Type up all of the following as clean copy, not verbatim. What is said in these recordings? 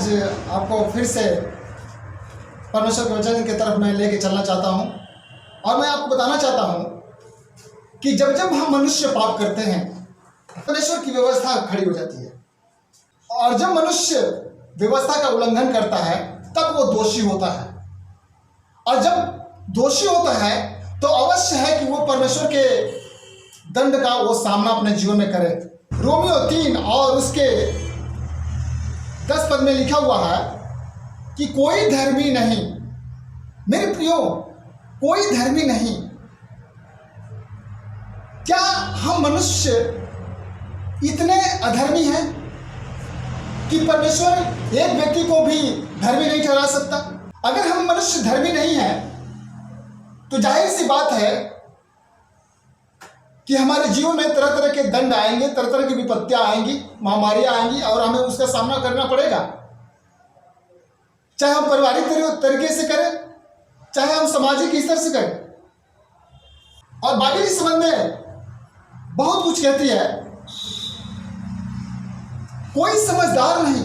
आज आपको फिर से परमेश्वर के वचन की तरफ मैं लेके चलना चाहता हूँ और मैं आपको बताना चाहता हूँ कि जब जब हम मनुष्य पाप करते हैं परमेश्वर की व्यवस्था खड़ी हो जाती है, और जब मनुष्य व्यवस्था का उल्लंघन करता है तब वो दोषी होता है, और जब दोषी होता है तो अवश्य है कि वो परमेश्वर के दंड का वो सामना अपने जीवन में करे। रोमियो 3 और उसके 10 पद में लिखा हुआ है कि कोई धर्मी नहीं, मेरे प्रियो, कोई धर्मी नहीं। क्या हम मनुष्य इतने अधर्मी हैं कि परमेश्वर एक व्यक्ति को भी धर्मी नहीं ठहरा सकता? अगर हम मनुष्य धर्मी नहीं हैं तो जाहिर सी बात है कि हमारे जीवन में तरह तरह के दंड आएंगे, तरह तरह की विपत्तियां आएंगी, महामारियां आएंगी और हमें उसका सामना करना पड़ेगा। चाहे हम पारिवारिक तरीके से करें, चाहे हम सामाजिक स्तर से करें। और बाइबल इस संबंध में बहुत कुछ कहती है। कोई समझदार नहीं,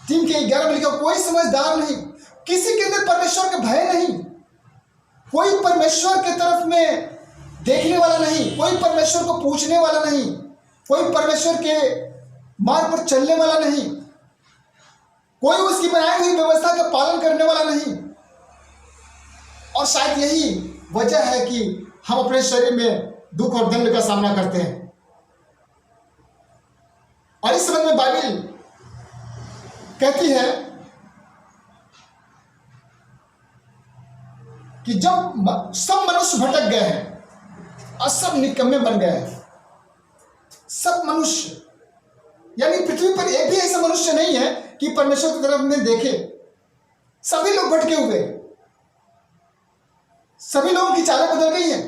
3 के 11 में लिखा, कोई समझदार नहीं, किसी के अंदर परमेश्वर का भय नहीं, कोई परमेश्वर के तरफ में देखने वाला नहीं, कोई परमेश्वर को पूछने वाला नहीं, कोई परमेश्वर के मार्ग पर चलने वाला नहीं, कोई उसकी बनाई हुई व्यवस्था का पालन करने वाला नहीं। और शायद यही वजह है कि हम अपने शरीर में दुख और दंड का सामना करते हैं। और इस संबंध में बाइबल कहती है कि जब सब मनुष्य भटक गए हैं और सब निकम्मे बन गए हैं, सब मनुष्य, यानी पृथ्वी पर एक भी ऐसा मनुष्य नहीं है कि परमेश्वर की तरफ में देखे। सभी लोग भटके हुए, सभी लोगों की चालें बदल गई हैं,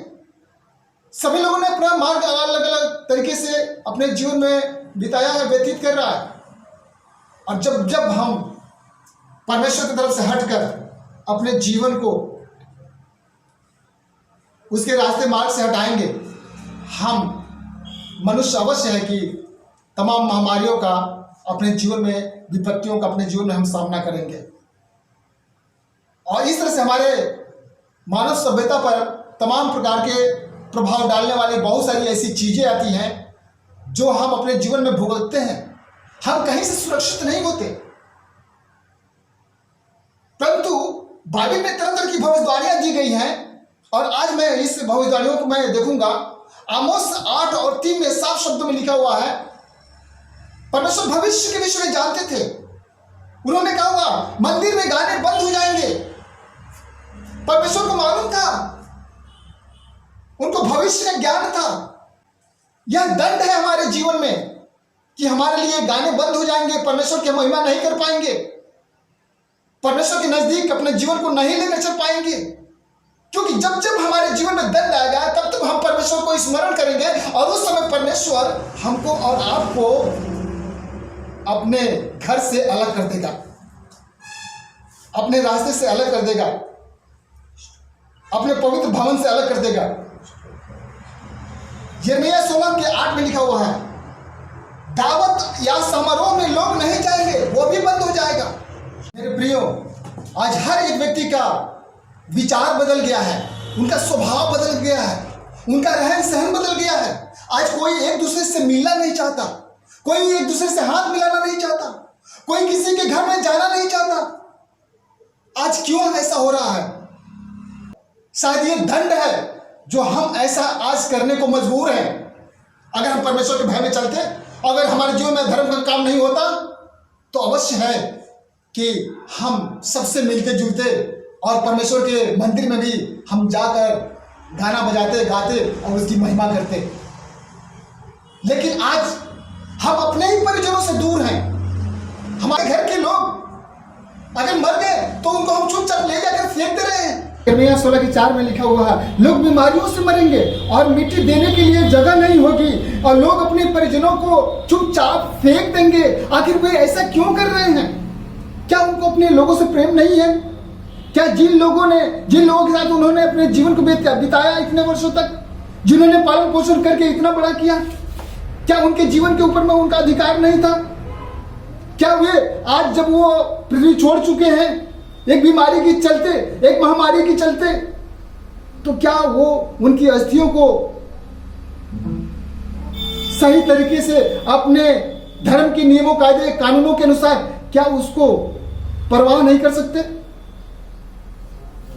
सभी लोगों ने अपना मार्ग अलग अलग तरीके से अपने जीवन में बिताया है, व्यतीत कर रहा है। और जब जब हम परमेश्वर की तरफ से हटकर अपने जीवन को उसके रास्ते मार्ग से हटाएंगे, हम मनुष्य अवश्य है कि तमाम महामारियों का अपने जीवन में, विपत्तियों का अपने जीवन में हम सामना करेंगे। और इस तरह से हमारे मानव सभ्यता पर तमाम प्रकार के प्रभाव डालने वाली बहुत सारी ऐसी चीजें आती हैं जो हम अपने जीवन में भुगतते हैं। हम कहीं से सुरक्षित नहीं होते, परंतु बाइबल में तरह तरह की भविष्यवाणियां दी गई हैं। और आज मैं इस भविष्यवाणियों को मैं देखूंगा। आमोस 8 और 3 में साफ शब्दों में लिखा हुआ है, परमेश्वर भविष्य के विषय में जानते थे। उन्होंने कहा हुआ मंदिर में गाने बंद हो जाएंगे। परमेश्वर को मालूम था, उनको भविष्य का ज्ञान था। यह दंड है हमारे जीवन में कि हमारे लिए गाने बंद हो जाएंगे, परमेश्वर की महिमा नहीं कर पाएंगे, परमेश्वर के नजदीक अपने जीवन को नहीं लेकर चल पाएंगे। क्योंकि जब जब हमारे जीवन में दंड आएगा तब तब हम परमेश्वर को स्मरण करेंगे और उस समय परमेश्वर हमको और आपको अपने घर से अलग कर देगा, अपने रास्ते से अलग कर देगा, अपने पवित्र भवन से अलग कर देगा। यिर्मयाह 16 के 8 में लिखा हुआ है, दावत या समारोह में लोग नहीं जाएंगे, वो भी बंद हो जाएगा। मेरे प्रियो, आज हर एक व्यक्ति का विचार बदल गया है, उनका स्वभाव बदल गया है, उनका रहन सहन बदल गया है। आज कोई एक दूसरे से मिलना नहीं चाहता, कोई एक दूसरे से हाथ मिलाना नहीं चाहता, कोई किसी के घर में जाना नहीं चाहता। आज क्यों ऐसा हो रहा है? शायद ये दंड है जो हम ऐसा आज करने को मजबूर हैं। अगर हम परमेश्वर के भय में चलते, अगर हमारे जीवन में धर्म का काम नहीं होता, तो अवश्य है कि हम सबसे मिलते जुलते और परमेश्वर के मंदिर में भी हम जाकर गाना बजाते, गाते और उसकी महिमा करते। लेकिन आज हम अपने ही परिजनों से दूर हैं। हमारे घर के लोग अगर मर गए तो उनको हम चुपचाप ले जाकर फेंक दे रहे हैं। यिर्मयाह 16 के 4 में लिखा हुआ है, लोग बीमारियों से मरेंगे और मिट्टी देने के लिए जगह नहीं होगी और लोग अपने परिजनों को चुपचाप फेंक देंगे। आखिर वे ऐसा क्यों कर रहे हैं? क्या उनको अपने लोगों से प्रेम नहीं है? क्या जिन लोगों के साथ उन्होंने अपने जीवन को बिताया इतने वर्षों तक, जिन्होंने पालन पोषण करके इतना बड़ा किया, क्या उनके जीवन के ऊपर में उनका अधिकार नहीं था? क्या वे आज जब वो पृथ्वी छोड़ चुके हैं एक बीमारी के चलते, एक महामारी के चलते, तो क्या वो उनकी अस्थियों को सही तरीके से अपने धर्म के नियमों, कायदे, कानूनों के अनुसार क्या उसको परवाह नहीं कर सकते?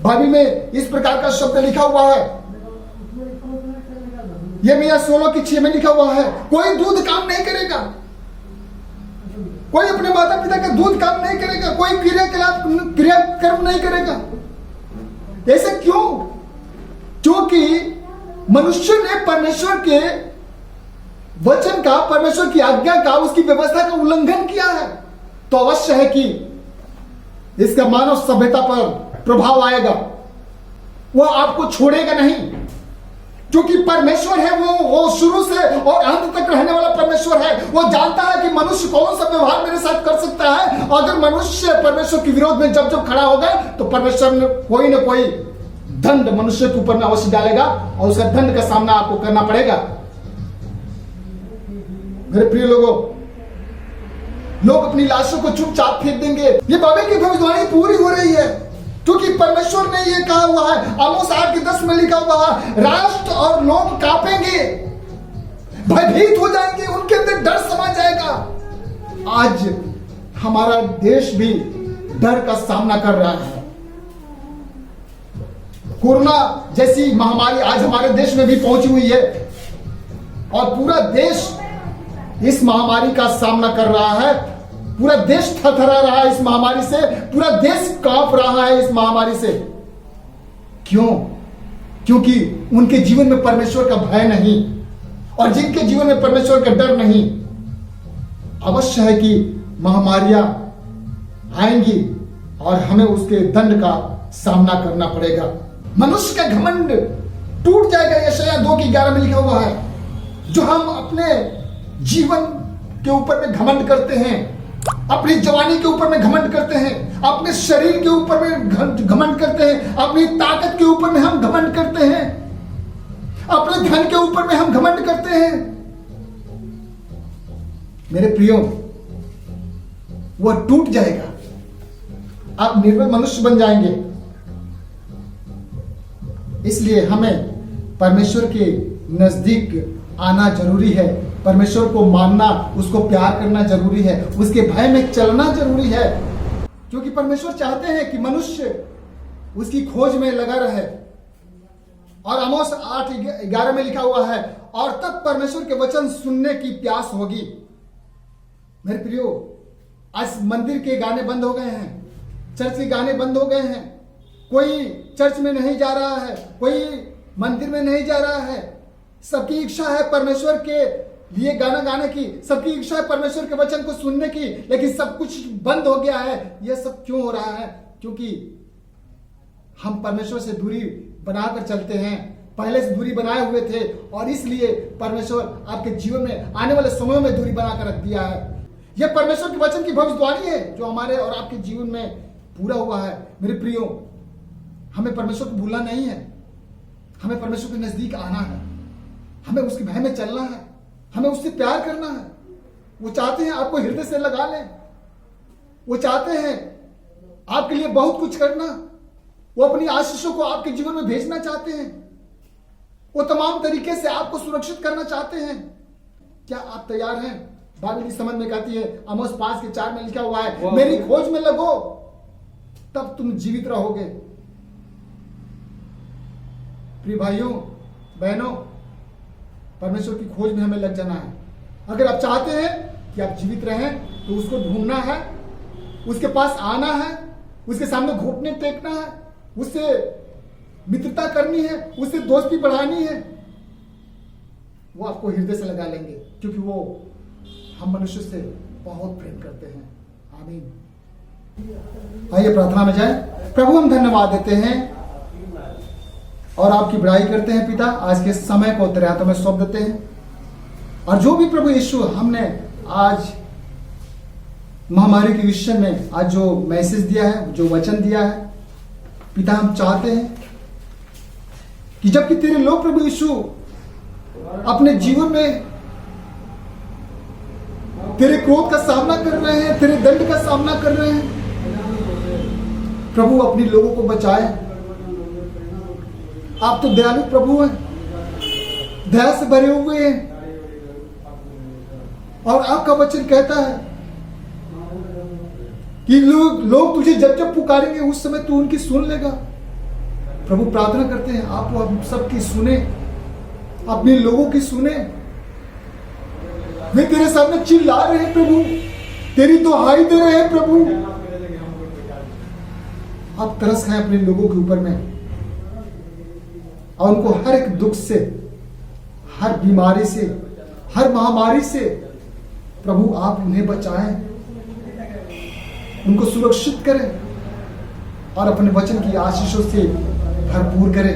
बाइबल में इस प्रकार का शब्द लिखा हुआ है, यिर्मयाह 16:6 में लिखा हुआ है, कोई दूध काम नहीं करेगा, कोई अपने माता पिता का दूध काम नहीं करेगा, कोई क्रियाकर्म नहीं करेगा। ऐसे क्यों? क्योंकि मनुष्य ने परमेश्वर के वचन का, परमेश्वर की आज्ञा का, उसकी व्यवस्था का उल्लंघन किया है। तो अवश्य है कि इसका मानव सभ्यता पर प्रभाव आएगा। वह आपको छोड़ेगा नहीं, क्योंकि परमेश्वर है वो शुरू से और अंत तक रहने वाला परमेश्वर है। वो जानता है कि मनुष्य कौन सा व्यवहार मेरे साथ कर सकता है। अगर मनुष्य परमेश्वर के विरोध में जब खड़ा होगा तो परमेश्वर ने कोई ना कोई दंड मनुष्य के ऊपर में अवश्य डालेगा और उसका दंड का सामना आपको करना पड़ेगा। मेरे प्रिय लोगों, लोग अपनी लाशों को चुपचाप फेंक देंगे। ये बाइबल की भविष्यवाणी पूरी हो रही है, क्योंकि परमेश्वर ने ये कहा हुआ है। आमोस 8:10 में लिखा हुआ है, राष्ट्र और लोग कांपेंगे, भयभीत हो जाएंगे, उनके अंदर डर समा जाएगा। आज हमारा देश भी डर का सामना कर रहा है। कोरोना जैसी महामारी आज हमारे देश में भी पहुंची हुई है और पूरा देश इस महामारी का सामना कर रहा है। पूरा देश थरथरा रहा है इस महामारी से, पूरा देश कांप रहा है इस महामारी से। क्यों? क्योंकि उनके जीवन में परमेश्वर का भय नहीं, और जिनके जीवन में परमेश्वर का डर नहीं, अवश्य है कि महामारियां आएंगी और हमें उसके दंड का सामना करना पड़ेगा। मनुष्य का घमंड टूट जाएगा। यशायाह 2:11 में लिखा हुआ है, जो हम अपने जीवन के ऊपर में घमंड करते हैं, अपनी जवानी के ऊपर में घमंड करते हैं, अपने शरीर के ऊपर में घमंड करते हैं, अपनी ताकत के ऊपर में हम घमंड करते हैं, अपने धन के ऊपर में हम घमंड करते हैं। मेरे प्रियो, वह टूट जाएगा, आप निर्बल मनुष्य बन जाएंगे। इसलिए हमें परमेश्वर के नजदीक आना जरूरी है, परमेश्वर को मानना, उसको प्यार करना जरूरी है, उसके भय में चलना जरूरी है, क्योंकि परमेश्वर चाहते हैं कि मनुष्य उसकी खोज में लगा रहे। और आमोस 8:11 में लिखा हुआ है, और तब परमेश्वर के वचन सुनने की प्यास होगी। मेरे प्रियो, आज मंदिर के गाने बंद हो गए हैं, चर्च के गाने बंद हो गए हैं, कोई चर्च में नहीं जा रहा है, कोई मंदिर में नहीं जा रहा है। सबकी इच्छा है परमेश्वर के लिए गाना गाने की, सबकी इच्छा है परमेश्वर के वचन को सुनने की, लेकिन सब कुछ बंद हो गया है। यह सब क्यों हो रहा है? क्योंकि हम परमेश्वर से दूरी बनाकर चलते हैं, पहले से दूरी बनाए हुए थे, और इसलिए परमेश्वर आपके जीवन में आने वाले समय में दूरी बनाकर रख दिया है। यह परमेश्वर के वचन की भविष्यवाणी है जो हमारे और आपके जीवन में पूरा हुआ है। मेरे प्रियो, हमें परमेश्वर को भूलना नहीं है, हमें परमेश्वर के नजदीक आना है, हमें उसके भय में चलना है, हमें उससे प्यार करना है। वो चाहते हैं आपको हृदय से लगा लें, वो चाहते हैं आपके लिए बहुत कुछ करना, वो अपनी आशीषों को आपके जीवन में भेजना चाहते हैं, वो तमाम तरीके से आपको सुरक्षित करना चाहते हैं। क्या आप तैयार हैं? बाइबल की समझ में कहती है, आमोस 5:4 में लिखा हुआ है, मेरी खोज में लगो तब तुम जीवित रहोगे। प्रिय भाइयों बहनों, परमेश्वर की खोज में हमें लग जाना है। अगर आप चाहते हैं कि आप जीवित रहें तो उसको ढूंढना है, उसके पास आना है, उसके सामने घुटने टेकना है, उससे मित्रता करनी है, उससे दोस्ती बढ़ानी है। वो आपको हृदय से लगा लेंगे, क्योंकि वो हम मनुष्य से बहुत प्रेम करते हैं। आमीन। आइए प्रार्थना में जाएं। प्रभु, हम धन्यवाद देते हैं और आपकी बड़ाई करते हैं पिता। आज के समय को तेरे हाथों में सौंप देते हैं, और जो भी प्रभु यीशु हमने आज महामारी के विषय में आज जो मैसेज दिया है, जो वचन दिया है पिता, हम चाहते हैं कि जबकि तेरे लोग प्रभु यीशु अपने जीवन में तेरे क्रोध का सामना कर रहे हैं, तेरे दंड का सामना कर रहे हैं। प्रभु अपने लोगों को बचाए। आप तो दयालु प्रभु हैं, दया से भरे हुए हैं। और आपका वचन कहता है कि लोग तुझे जब जब पुकारेंगे उस समय तू उनकी सुन लेगा। प्रभु प्रार्थना करते हैं आप वो हम सबकी सुने, अपने लोगों की सुने। वे तेरे सामने चिल्ला रहे हैं प्रभु, तेरी दुहाई दे रहे हैं प्रभु। आप तरस खाएं अपने लोगों के ऊपर में और उनको हर एक दुख से, हर बीमारी से, हर महामारी से प्रभु आप उन्हें बचाएं, उनको सुरक्षित करें और अपने वचन की आशीषों से भरपूर करें।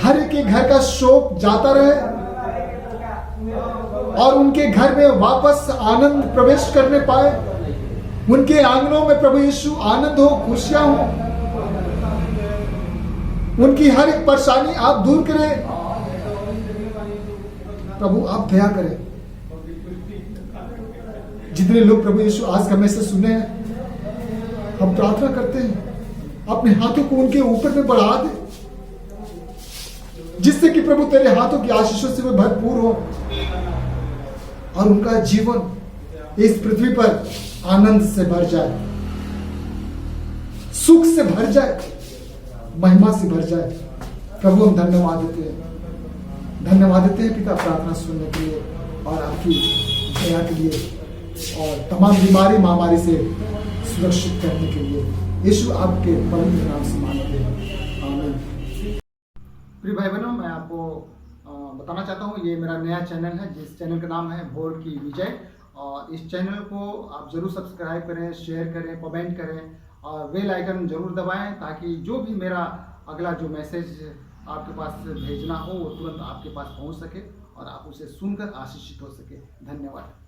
हर एक के घर का शोक जाता रहे और उनके घर में वापस आनंद प्रवेश करने पाए। उनके आंगनों में प्रभु यीशु आनंद हो, खुशियां हो। उनकी हर एक परेशानी आप दूर करें। प्रभु आप दया करें। जितने लोग प्रभु यीशु आज का मैसेज सुने हैं, हम प्रार्थना करते हैं अपने हाथों को उनके ऊपर में बढ़ा दे, जिससे कि प्रभु तेरे हाथों की आशीषों से वे भरपूर हो और उनका जीवन इस पृथ्वी पर आनंद से भर जाए, सुख से भर जाए, महिमा से भर जाए। प्रभु हम धन्यवाद देते हैं पिता, प्रार्थना सुनने के लिए और आपकी दया के लिए और तमाम बीमारी महामारी से सुरक्षित करने के लिए। यीशु आपके पवित्र नाम से मांगते हैं, आमीन। प्रिय भाई बहनों, मैं आपको बताना चाहता हूँ, ये मेरा नया चैनल है, जिस चैनल का नाम है भोर की विजय। और इस चैनल को आप जरूर सब्सक्राइब करें, शेयर करें, कमेंट करें और बेल आइकन जरूर दबाएं, ताकि जो भी मेरा अगला जो मैसेज आपके पास भेजना हो वो तुरंत आपके पास पहुंच सके और आप उसे सुनकर आशीषित हो सके। धन्यवाद।